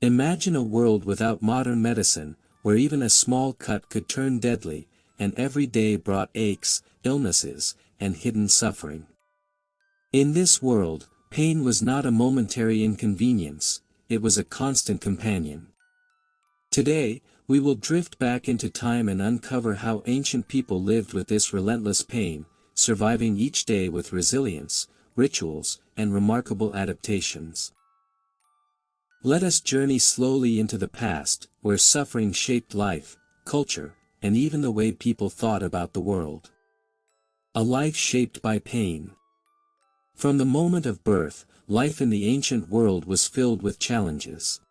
Imagine a world without modern medicine, where even a small cut could turn deadly, and every day brought aches, illnesses, and hidden suffering. In this world, pain was not a momentary inconvenience, it was a constant companion. Today, we will drift back into time and uncover how ancient people lived with this relentless pain, surviving each day with resilience, rituals, and remarkable adaptations. Let us journey slowly into the past, where suffering shaped life, culture, and even the way people thought about the world. A life shaped by pain. From the moment of birth, life in the ancient world was filled with challenges.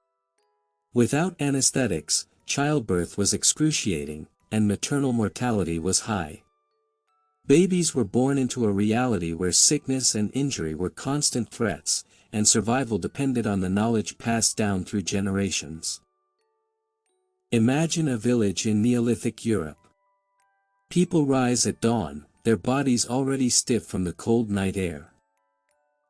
Without anesthetics, childbirth was excruciating, and maternal mortality was high. Babies were born into a reality where sickness and injury were constant threats, and survival depended on the knowledge passed down through generations. Imagine a village in Neolithic Europe. People rise at dawn, their bodies already stiff from the cold night air.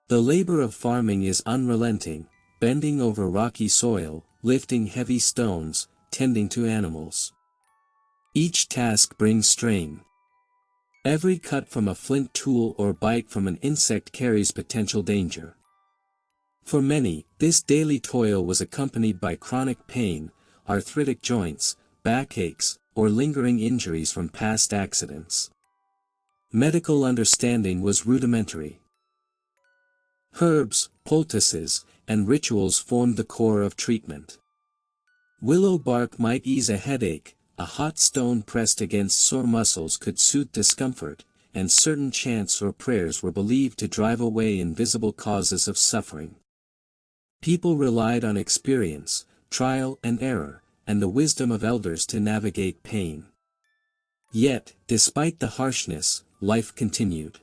The labor of farming is unrelenting, bending over rocky soil, lifting heavy stones, tending to animals. Each task brings strain. Every cut from a flint tool or bite from an insect carries potential danger. For many, this daily toil was accompanied by chronic pain, arthritic joints, backaches, or lingering injuries from past accidents. Medical understanding was rudimentary. Herbs, poultices, and rituals formed the core of treatment. Willow bark might ease a headache, a hot stone pressed against sore muscles could soothe discomfort, and certain chants or prayers were believed to drive away invisible causes of suffering. People relied on experience, trial and error, and the wisdom of elders to navigate pain. Yet, despite the harshness, life continued.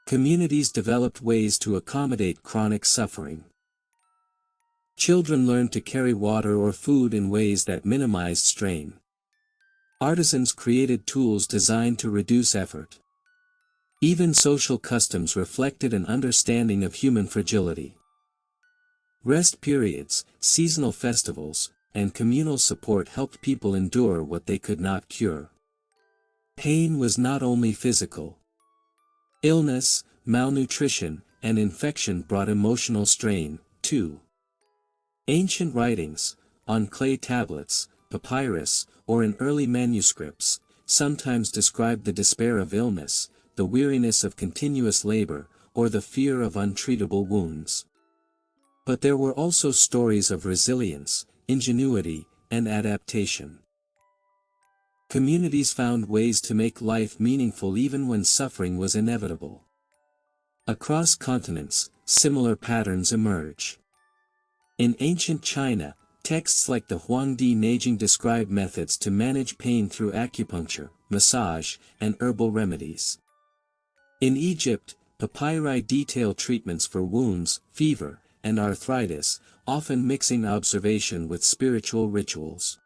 Communities developed ways to accommodate chronic suffering. Children learned to carry water or food in ways that minimized strain. Artisans created tools designed to reduce effort. Even social customs reflected an understanding of human fragility. Rest periods, seasonal festivals, and communal support helped people endure what they could not cure. Pain was not only physical. Illness, malnutrition, and infection brought emotional strain, too. Ancient writings, on clay tablets, papyrus, or in early manuscripts, sometimes described the despair of illness, the weariness of continuous labor, or the fear of untreatable wounds. But there were also stories of resilience, ingenuity, and adaptation. Communities found ways to make life meaningful even when suffering was inevitable. Across continents, similar patterns emerge. In ancient China, texts like the Huangdi Neijing describe methods to manage pain through acupuncture, massage, and herbal remedies. In Egypt, papyri detail treatments for wounds, fever, and arthritis, often mixing observation with spiritual rituals.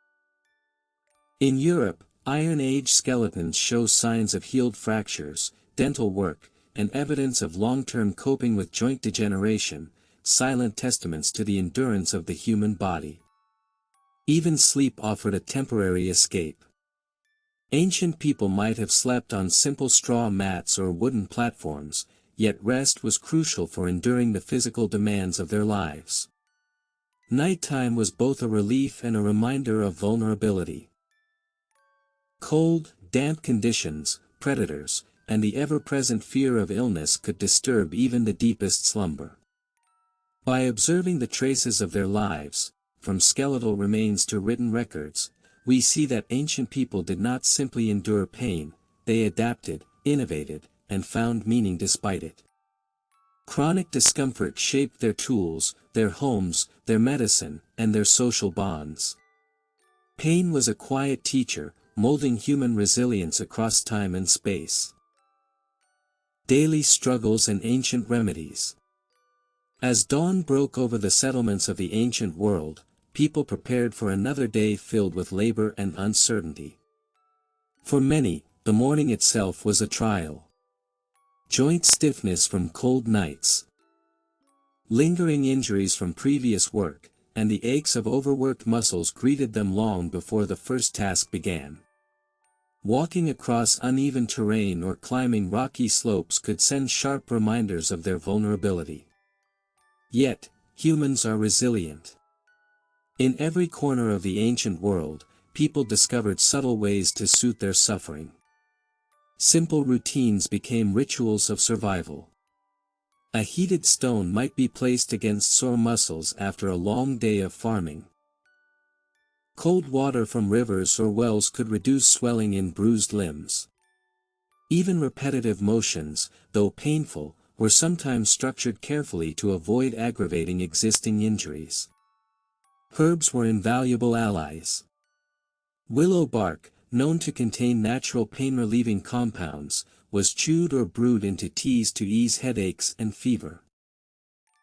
In Europe, Iron Age skeletons show signs of healed fractures, dental work, and evidence of long-term coping with joint degeneration, silent testaments to the endurance of the human body. Even sleep offered a temporary escape. Ancient people might have slept on simple straw mats or wooden platforms, yet rest was crucial for enduring the physical demands of their lives. Nighttime was both a relief and a reminder of vulnerability. Cold, damp conditions, predators, and the ever-present fear of illness could disturb even the deepest slumber. By observing the traces of their lives, from skeletal remains to written records, we see that ancient people did not simply endure pain, they adapted, innovated, and found meaning despite it. Chronic discomfort shaped their tools, their homes, their medicine, and their social bonds. Pain was a quiet teacher, molding human resilience across time and space. Daily struggles and ancient remedies. As dawn broke over the settlements of the ancient world, people prepared for another day filled with labor and uncertainty. For many, the morning itself was a trial. Joint stiffness from cold nights. Lingering injuries from previous work, and the aches of overworked muscles greeted them long before the first task began. Walking across uneven terrain or climbing rocky slopes could send sharp reminders of their vulnerability. Yet, humans are resilient. In every corner of the ancient world, people discovered subtle ways to soothe their suffering. Simple routines became rituals of survival. A heated stone might be placed against sore muscles after a long day of farming. Cold water from rivers or wells could reduce swelling in bruised limbs. Even repetitive motions, though painful, were sometimes structured carefully to avoid aggravating existing injuries. Herbs were invaluable allies. Willow bark, known to contain natural pain-relieving compounds, was chewed or brewed into teas to ease headaches and fever.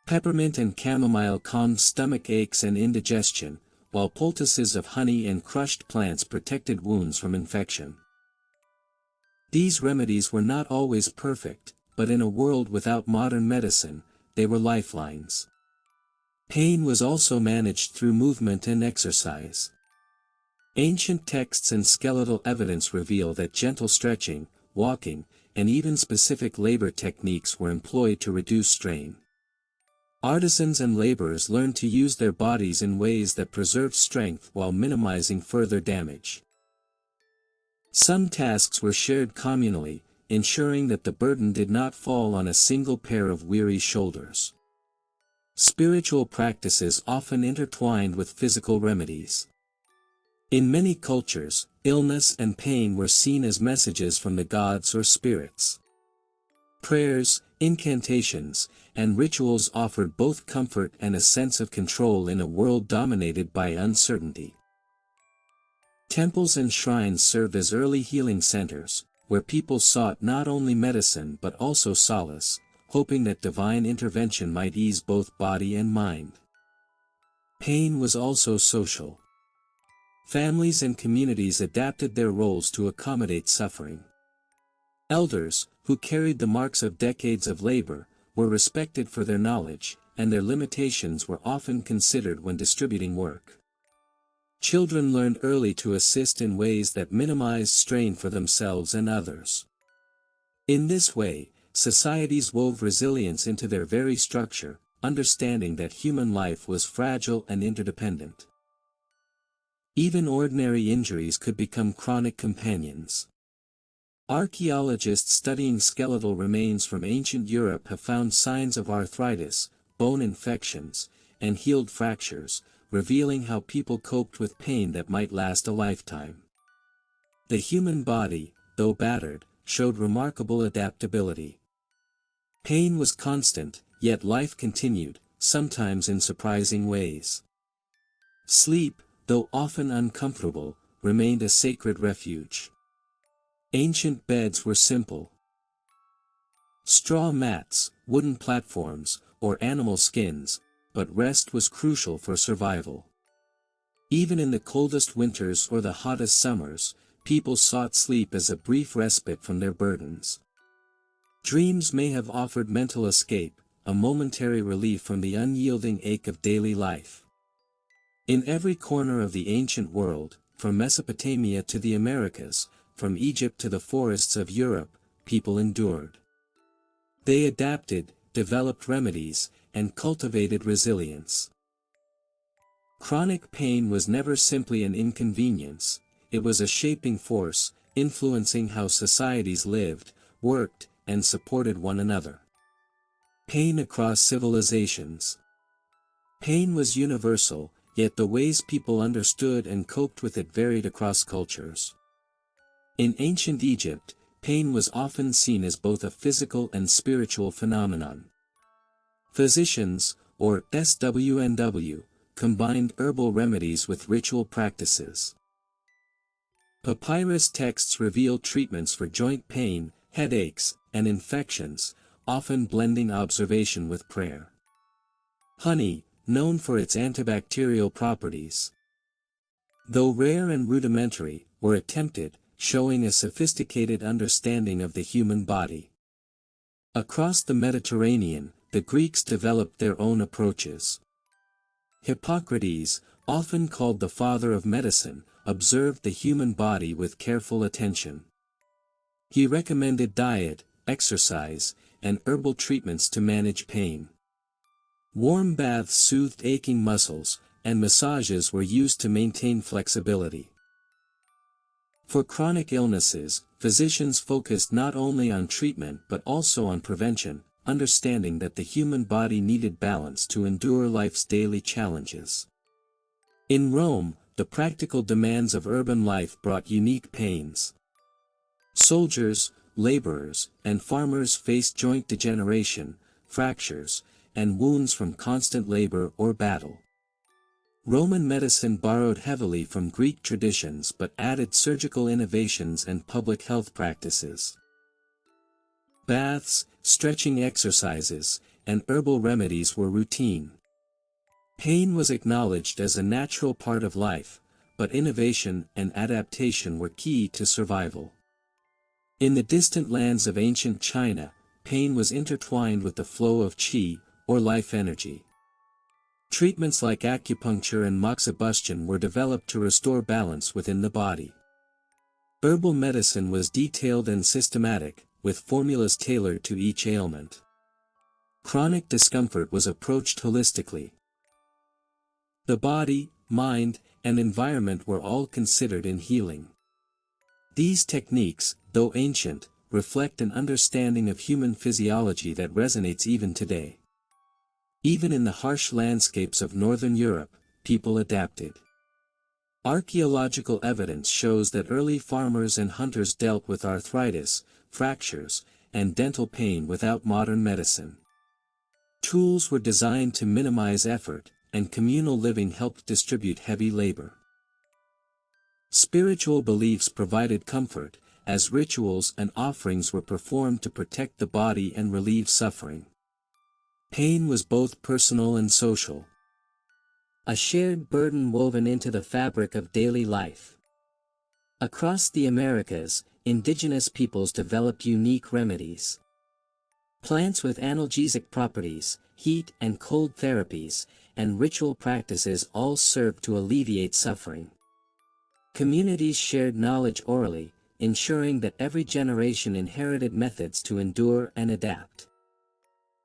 Peppermint and chamomile calmed stomach aches and indigestion, while poultices of honey and crushed plants protected wounds from infection. These remedies were not always perfect, but in a world without modern medicine, they were lifelines. Pain was also managed through movement and exercise. Ancient texts and skeletal evidence reveal that gentle stretching, walking, and even specific labor techniques were employed to reduce strain. Artisans and laborers learned to use their bodies in ways that preserved strength while minimizing further damage. Some tasks were shared communally, ensuring that the burden did not fall on a single pair of weary shoulders. Spiritual practices often intertwined with physical remedies. In many cultures, illness and pain were seen as messages from the gods or spirits. Prayers, incantations, and rituals offered both comfort and a sense of control in a world dominated by uncertainty. Temples and shrines served as early healing centers, where people sought not only medicine but also solace, hoping that divine intervention might ease both body and mind. Pain was also social. Families and communities adapted their roles to accommodate suffering. Elders, who carried the marks of decades of labor, were respected for their knowledge, and their limitations were often considered when distributing work. Children learned early to assist in ways that minimized strain for themselves and others. In this way, societies wove resilience into their very structure, understanding that human life was fragile and interdependent. Even ordinary injuries could become chronic companions. Archaeologists studying skeletal remains from ancient Europe have found signs of arthritis, bone infections, and healed fractures, revealing how people coped with pain that might last a lifetime. The human body, though battered, showed remarkable adaptability. Pain was constant, yet life continued, sometimes in surprising ways. Sleep, though often uncomfortable, remained a sacred refuge. Ancient beds were simple. Straw mats, wooden platforms, or animal skins, but rest was crucial for survival. Even in the coldest winters or the hottest summers, people sought sleep as a brief respite from their burdens. Dreams may have offered mental escape, a momentary relief from the unyielding ache of daily life. In every corner of the ancient world, from Mesopotamia to the Americas, from Egypt to the forests of Europe, people endured. They adapted, developed remedies, and cultivated resilience. Chronic pain was never simply an inconvenience, it was a shaping force, influencing how societies lived, worked, and supported one another. Pain across civilizations. Pain was universal, yet the ways people understood and coped with it varied across cultures. In ancient Egypt, pain was often seen as both a physical and spiritual phenomenon. Physicians, or SWNW, combined herbal remedies with ritual practices. Papyrus texts reveal treatments for joint pain, headaches, and infections, often blending observation with prayer. Honey, known for its antibacterial properties, though rare and rudimentary, were attempted, showing a sophisticated understanding of the human body. Across the Mediterranean, the Greeks developed their own approaches. Hippocrates, often called the father of medicine, observed the human body with careful attention. He recommended diet, exercise, and herbal treatments to manage pain. Warm baths soothed aching muscles, and massages were used to maintain flexibility. For chronic illnesses, physicians focused not only on treatment but also on prevention, understanding that the human body needed balance to endure life's daily challenges. In Rome, the practical demands of urban life brought unique pains. Soldiers, laborers, and farmers faced joint degeneration, fractures, and wounds from constant labor or battle. Roman medicine borrowed heavily from Greek traditions but added surgical innovations and public health practices. Baths, stretching exercises, and herbal remedies were routine. Pain was acknowledged as a natural part of life, but innovation and adaptation were key to survival. In the distant lands of ancient China, pain was intertwined with the flow of qi, or life energy. Treatments like acupuncture and moxibustion were developed to restore balance within the body. Herbal medicine was detailed and systematic, with formulas tailored to each ailment. Chronic discomfort was approached holistically. The body, mind, and environment were all considered in healing. These techniques, though ancient, reflect an understanding of human physiology that resonates even today. Even in the harsh landscapes of Northern Europe, people adapted. Archaeological evidence shows that early farmers and hunters dealt with arthritis, fractures, and dental pain without modern medicine. Tools were designed to minimize effort, and communal living helped distribute heavy labor. Spiritual beliefs provided comfort, as rituals and offerings were performed to protect the body and relieve suffering. Pain was both personal and social. A shared burden woven into the fabric of daily life. Across the Americas, indigenous peoples developed unique remedies. Plants with analgesic properties, heat and cold therapies, and ritual practices all served to alleviate suffering. Communities shared knowledge orally, ensuring that every generation inherited methods to endure and adapt.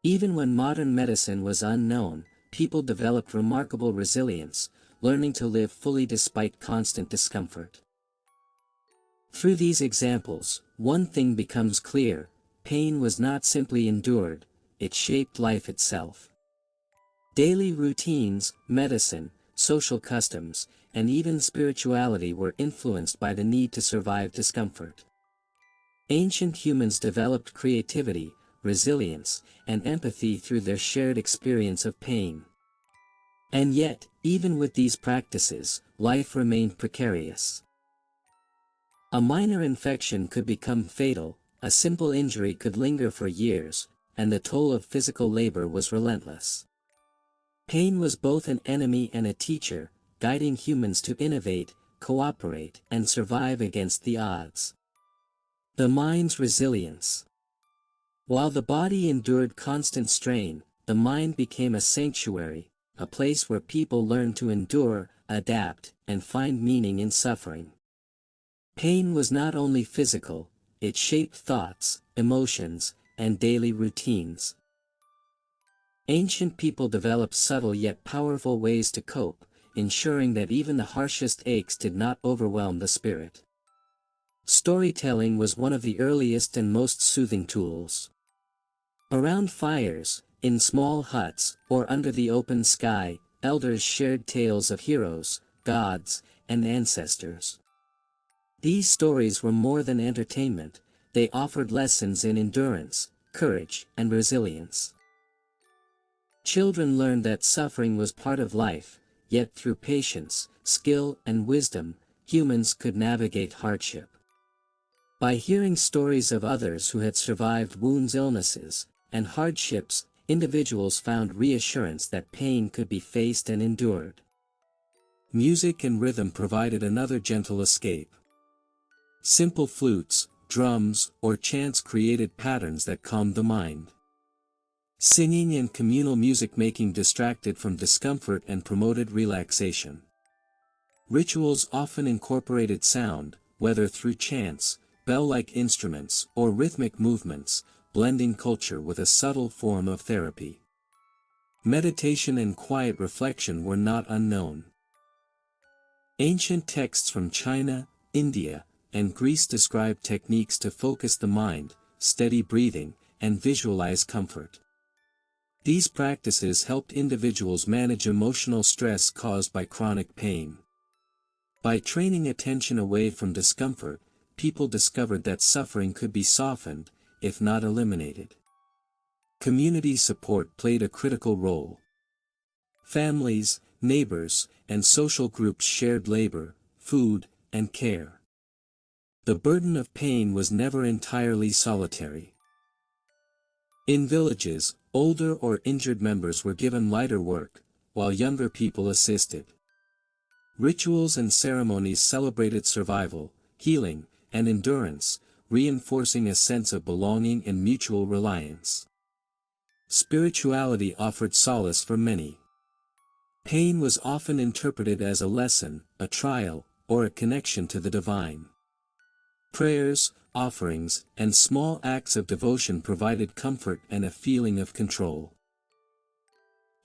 Even when modern medicine was unknown, people developed remarkable resilience, learning to live fully despite constant discomfort. Through these examples, one thing becomes clear: pain was not simply endured, it shaped life itself. Daily routines, medicine, social customs, and even spirituality were influenced by the need to survive discomfort. Ancient humans developed creativity, resilience, and empathy through their shared experience of pain. And yet, even with these practices, life remained precarious. A minor infection could become fatal, a simple injury could linger for years, and the toll of physical labor was relentless. Pain was both an enemy and a teacher, guiding humans to innovate, cooperate, and survive against the odds. The mind's resilience. While the body endured constant strain, the mind became a sanctuary, a place where people learned to endure, adapt, and find meaning in suffering. Pain was not only physical, it shaped thoughts, emotions, and daily routines. Ancient people developed subtle yet powerful ways to cope, ensuring that even the harshest aches did not overwhelm the spirit. Storytelling was one of the earliest and most soothing tools. Around fires, in small huts, or under the open sky, elders shared tales of heroes, gods, and ancestors. These stories were more than entertainment, they offered lessons in endurance, courage, and resilience. Children learned that suffering was part of life, yet through patience, skill, and wisdom, humans could navigate hardship. By hearing stories of others who had survived wounds, illnesses, and hardships, individuals found reassurance that pain could be faced and endured. Music and rhythm provided another gentle escape. Simple flutes, drums, or chants created patterns that calmed the mind. Singing and communal music making distracted from discomfort and promoted relaxation. Rituals often incorporated sound, whether through chants, bell-like instruments, or rhythmic movements, blending culture with a subtle form of therapy. Meditation and quiet reflection were not unknown. Ancient texts from China, India, and Greece describe techniques to focus the mind, steady breathing, and visualize comfort. These practices helped individuals manage emotional stress caused by chronic pain. By training attention away from discomfort, people discovered that suffering could be softened, if not eliminated. Community support played a critical role. Families, neighbors, and social groups shared labor, food, and care. The burden of pain was never entirely solitary. In villages, older or injured members were given lighter work, while younger people assisted. Rituals and ceremonies celebrated survival, healing, and endurance, reinforcing a sense of belonging and mutual reliance. Spirituality offered solace for many. Pain was often interpreted as a lesson, a trial, or a connection to the divine. Prayers, offerings, and small acts of devotion provided comfort and a feeling of control.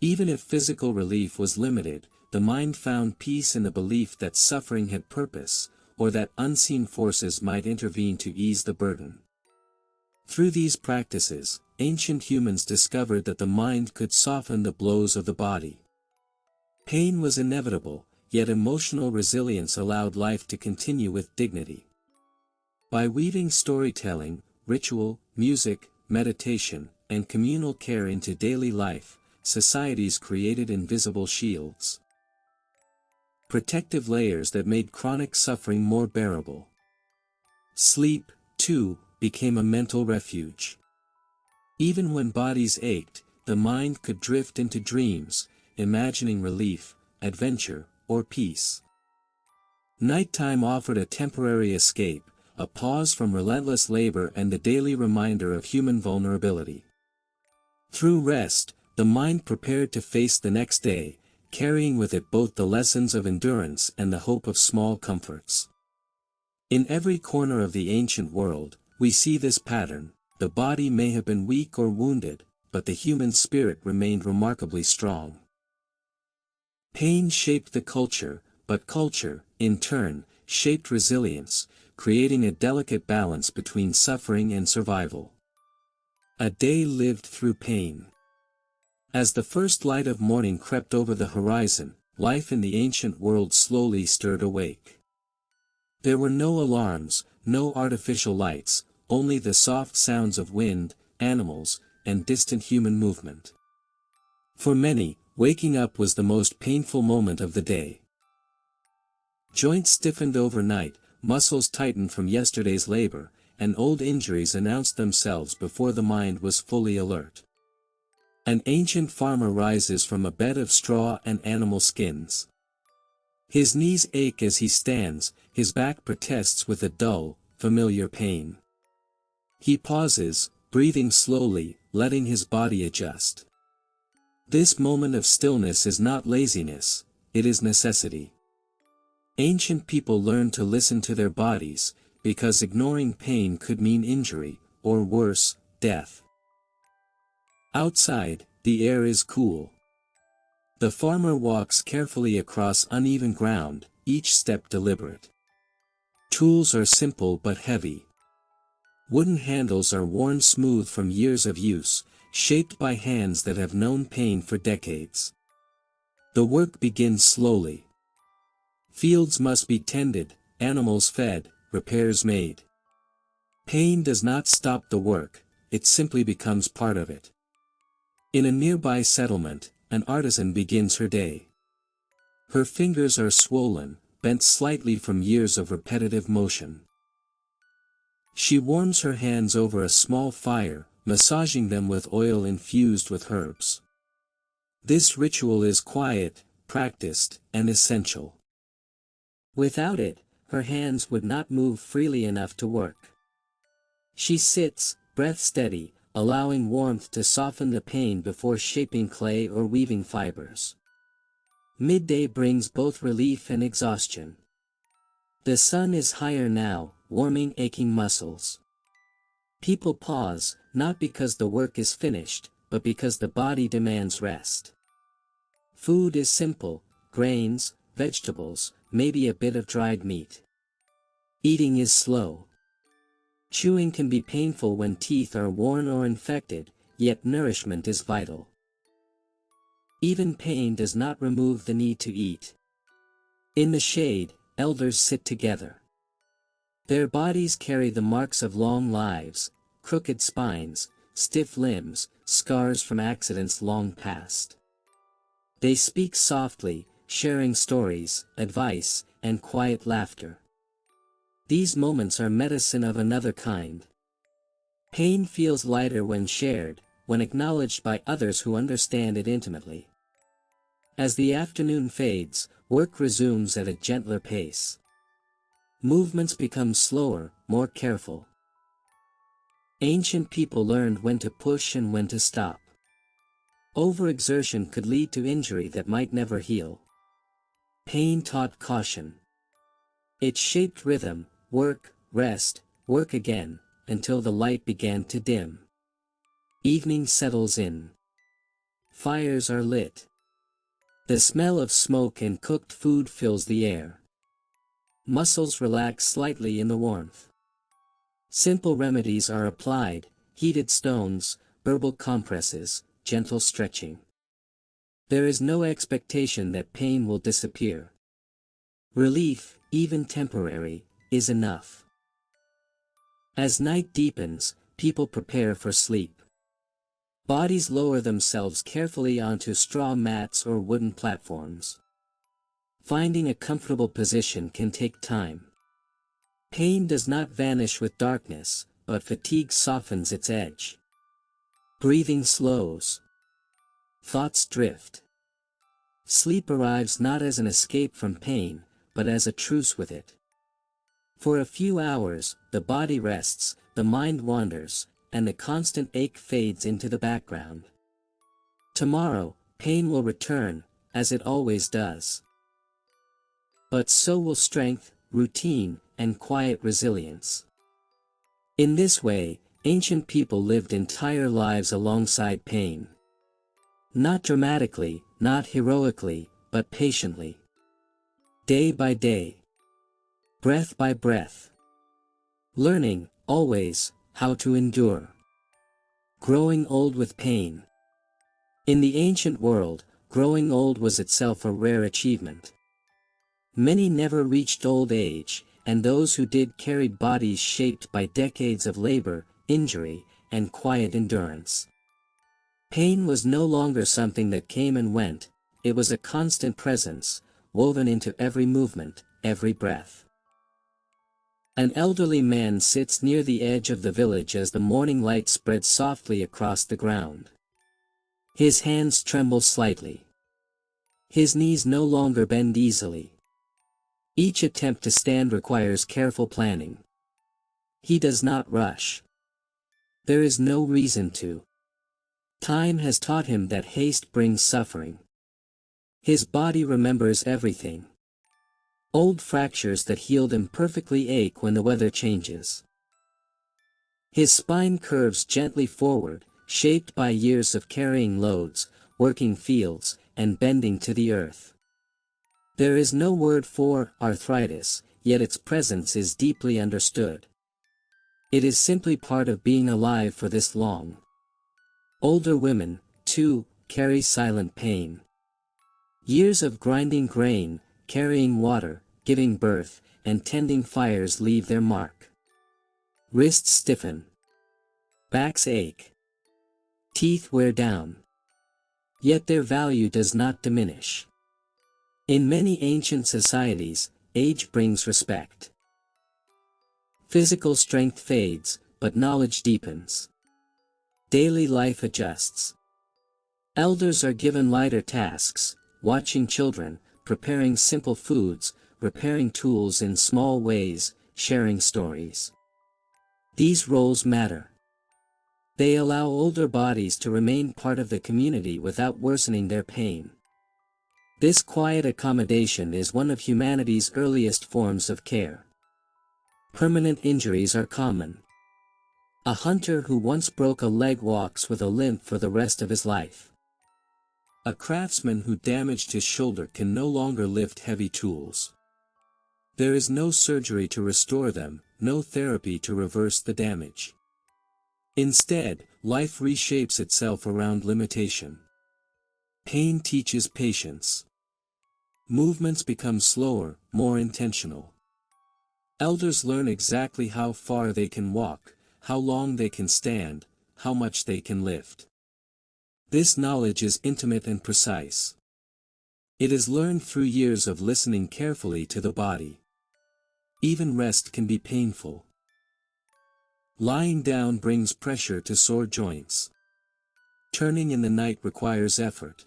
Even if physical relief was limited, the mind found peace in the belief that suffering had purpose, or that unseen forces might intervene to ease the burden. Through these practices, ancient humans discovered that the mind could soften the blows of the body. Pain was inevitable, yet emotional resilience allowed life to continue with dignity. By weaving storytelling, ritual, music, meditation, and communal care into daily life, societies created invisible shields. Protective layers that made chronic suffering more bearable. Sleep, too, became a mental refuge. Even when bodies ached, the mind could drift into dreams, imagining relief, adventure, or peace. Nighttime offered a temporary escape, a pause from relentless labor and the daily reminder of human vulnerability. Through rest, the mind prepared to face the next day, carrying with it both the lessons of endurance and the hope of small comforts. In every corner of the ancient world, we see this pattern. The body may have been weak or wounded, but the human spirit remained remarkably strong. Pain shaped the culture, but culture, in turn, shaped resilience, creating a delicate balance between suffering and survival. A day lived through pain. As the first light of morning crept over the horizon, life in the ancient world slowly stirred awake. There were no alarms, no artificial lights, only the soft sounds of wind, animals, and distant human movement. For many, waking up was the most painful moment of the day. Joints stiffened overnight, muscles tightened from yesterday's labor, and old injuries announced themselves before the mind was fully alert. An ancient farmer rises from a bed of straw and animal skins. His knees ache as he stands, his back protests with a dull, familiar pain. He pauses, breathing slowly, letting his body adjust. This moment of stillness is not laziness, it is necessity. Ancient people learned to listen to their bodies, because ignoring pain could mean injury, or worse, death. Outside, the air is cool. The farmer walks carefully across uneven ground, each step deliberate. Tools are simple but heavy. Wooden handles are worn smooth from years of use, shaped by hands that have known pain for decades. The work begins slowly. Fields must be tended, animals fed, repairs made. Pain does not stop the work, it simply becomes part of it. In a nearby settlement, an artisan begins her day. Her fingers are swollen, bent slightly from years of repetitive motion. She warms her hands over a small fire, massaging them with oil infused with herbs. This ritual is quiet, practiced, and essential. Without it, her hands would not move freely enough to work. She sits, breath steady, allowing warmth to soften the pain before shaping clay or weaving fibers. Midday brings both relief and exhaustion. The sun is higher now, warming aching muscles. People pause, not because the work is finished, but because the body demands rest. Food is simple: grains, vegetables, maybe a bit of dried meat. Eating is slow. Chewing can be painful when teeth are worn or infected, yet nourishment is vital. Even pain does not remove the need to eat. In the shade, elders sit together. Their bodies carry the marks of long lives: crooked spines, stiff limbs, scars from accidents long past. They speak softly, sharing stories, advice, and quiet laughter. These moments are medicine of another kind. Pain feels lighter when shared, when acknowledged by others who understand it intimately. As the afternoon fades, work resumes at a gentler pace. Movements become slower, more careful. Ancient people learned when to push and when to stop. Overexertion could lead to injury that might never heal. Pain taught caution. It shaped rhythm: work, rest, work again, until the light began to dim. Evening settles in. Fires are lit. The smell of smoke and cooked food fills the air. Muscles relax slightly in the warmth. Simple remedies are applied: heated stones, herbal compresses, gentle stretching. There is no expectation that pain will disappear. Relief, even temporary, is enough. As night deepens, people prepare for sleep. Bodies lower themselves carefully onto straw mats or wooden platforms. Finding a comfortable position can take time. Pain does not vanish with darkness, but fatigue softens its edge. Breathing slows. Thoughts drift. Sleep arrives not as an escape from pain, but as a truce with it. For a few hours, the body rests, the mind wanders, and the constant ache fades into the background. Tomorrow, pain will return, as it always does. But so will strength, routine, and quiet resilience. In this way, ancient people lived entire lives alongside pain. Not dramatically, not heroically, but patiently. Day by day. Breath by breath. Learning, always, how to endure. Growing old with pain. In the ancient world, growing old was itself a rare achievement. Many never reached old age, and those who did carried bodies shaped by decades of labor, injury, and quiet endurance. Pain was no longer something that came and went; it was a constant presence, woven into every movement, every breath. An elderly man sits near the edge of the village as the morning light spreads softly across the ground. His hands tremble slightly. His knees no longer bend easily. Each attempt to stand requires careful planning. He does not rush. There is no reason to. Time has taught him that haste brings suffering. His body remembers everything. Old fractures that healed imperfectly ache when the weather changes. His spine curves gently forward, shaped by years of carrying loads, working fields, and bending to the earth. There is no word for arthritis, yet its presence is deeply understood. It is simply part of being alive for this long. Older women, too, carry silent pain. Years of grinding grain, carrying water, giving birth, and tending fires leave their mark. Wrists stiffen. Backs ache. Teeth wear down. Yet their value does not diminish. In many ancient societies, age brings respect. Physical strength fades, but knowledge deepens. Daily life adjusts. Elders are given lighter tasks: watching children, preparing simple foods, repairing tools in small ways, sharing stories. These roles matter. They allow older bodies to remain part of the community without worsening their pain. This quiet accommodation is one of humanity's earliest forms of care. Permanent injuries are common. A hunter who once broke a leg walks with a limp for the rest of his life. A craftsman who damaged his shoulder can no longer lift heavy tools. There is no surgery to restore them, no therapy to reverse the damage. Instead, life reshapes itself around limitation. Pain teaches patience. Movements become slower, more intentional. Elders learn exactly how far they can walk, how long they can stand, how much they can lift. This knowledge is intimate and precise. It is learned through years of listening carefully to the body. Even rest can be painful. Lying down brings pressure to sore joints. Turning in the night requires effort.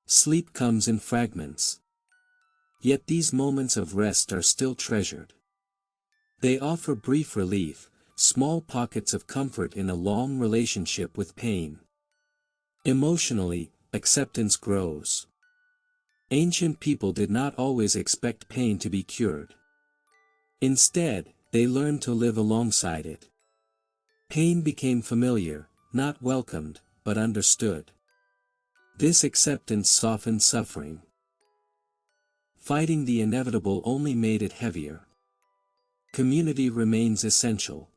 Sleep comes in fragments. Yet these moments of rest are still treasured. They offer brief relief, small pockets of comfort in a long relationship with pain. Emotionally, acceptance grows. Ancient people did not always expect pain to be cured. Instead, they learned to live alongside it. Pain became familiar, not welcomed, but understood. This acceptance softened suffering. Fighting the inevitable only made it heavier. Community remains essential.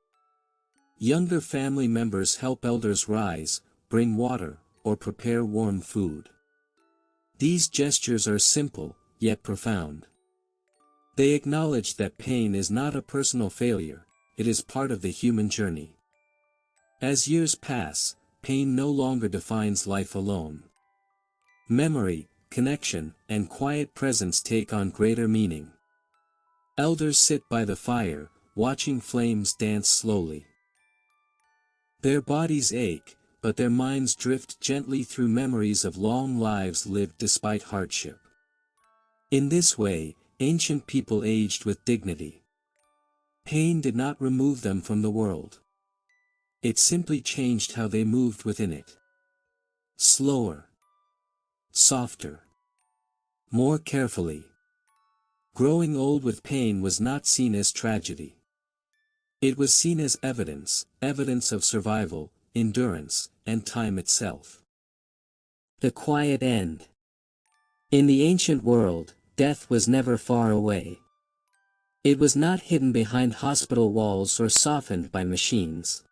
Younger family members help elders rise, bring water, or prepare warm food. These gestures are simple, yet profound. They acknowledge that pain is not a personal failure, it is part of the human journey. As years pass, pain no longer defines life alone. Memory, connection, and quiet presence take on greater meaning. Elders sit by the fire, watching flames dance slowly. Their bodies ache, but their minds drift gently through memories of long lives lived despite hardship. In this way, ancient people aged with dignity. Pain did not remove them from the world. It simply changed how they moved within it. Slower. Softer. More carefully. Growing old with pain was not seen as tragedy. It was seen as evidence of survival, endurance, and time itself. The quiet end. In the ancient world, death was never far away. It was not hidden behind hospital walls or softened by machines.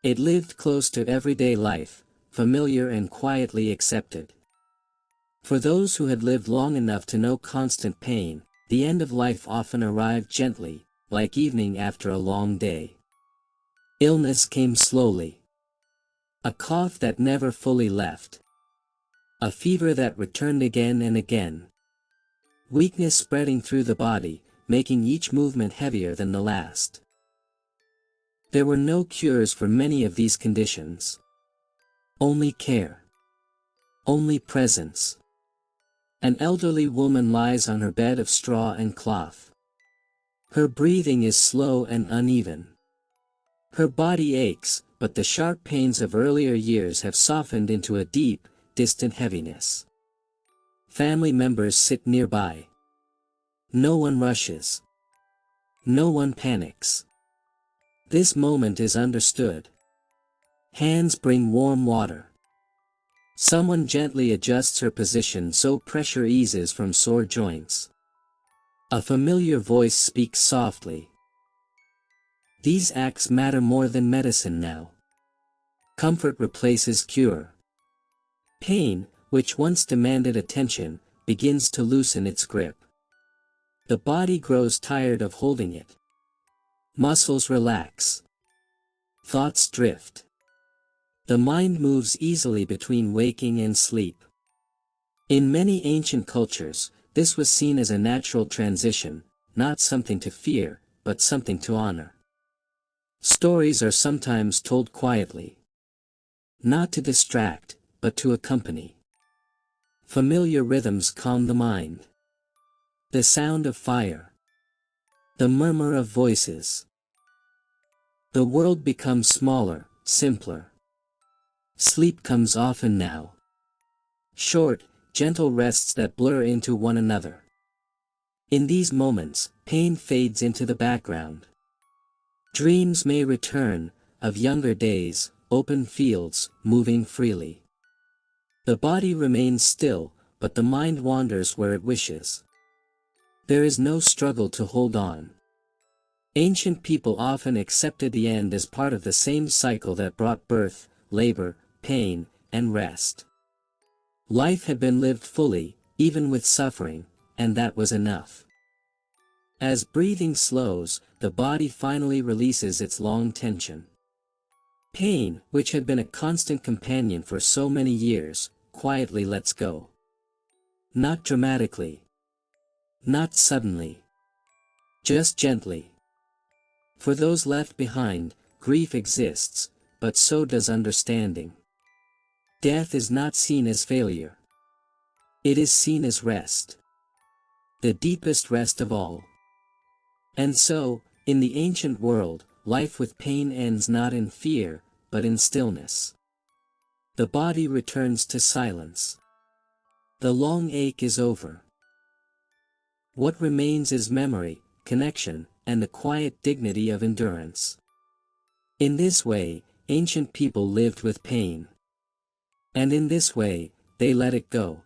It lived close to everyday life, familiar and quietly accepted. For those who had lived long enough to know constant pain, the end of life often arrived gently, like evening after a long day. Illness came slowly. A cough that never fully left. A fever that returned again and again. Weakness spreading through the body, making each movement heavier than the last. There were no cures for many of these conditions. Only care. Only presence. An elderly woman lies on her bed of straw and cloth. Her breathing is slow and uneven. Her body aches, but the sharp pains of earlier years have softened into a deep, distant heaviness. Family members sit nearby. No one rushes. No one panics. This moment is understood. Hands bring warm water. Someone gently adjusts her position so pressure eases from sore joints. A familiar voice speaks softly. These acts matter more than medicine now. Comfort replaces cure. Pain, which once demanded attention, begins to loosen its grip. The body grows tired of holding it. Muscles relax. Thoughts drift. The mind moves easily between waking and sleep. In many ancient cultures, this was seen as a natural transition, not something to fear, but something to honor. Stories are sometimes told quietly. Not to distract, but to accompany. Familiar rhythms calm the mind. The sound of fire. The murmur of voices. The world becomes smaller, simpler. Sleep comes often now. Short, gentle rests that blur into one another. In these moments, pain fades into the background. Dreams may return, of younger days, open fields, moving freely. The body remains still, but the mind wanders where it wishes. There is no struggle to hold on. Ancient people often accepted the end as part of the same cycle that brought birth, labor, pain, and rest. Life had been lived fully, even with suffering, and that was enough. As breathing slows, the body finally releases its long tension. Pain, which had been a constant companion for so many years, quietly lets go. Not dramatically. Not suddenly. Just gently. For those left behind, grief exists, but so does understanding. Death is not seen as failure. It is seen as rest. The deepest rest of all. And so, in the ancient world, life with pain ends not in fear, but in stillness. The body returns to silence. The long ache is over. What remains is memory, connection, and the quiet dignity of endurance. In this way, ancient people lived with pain. And in this way, they let it go.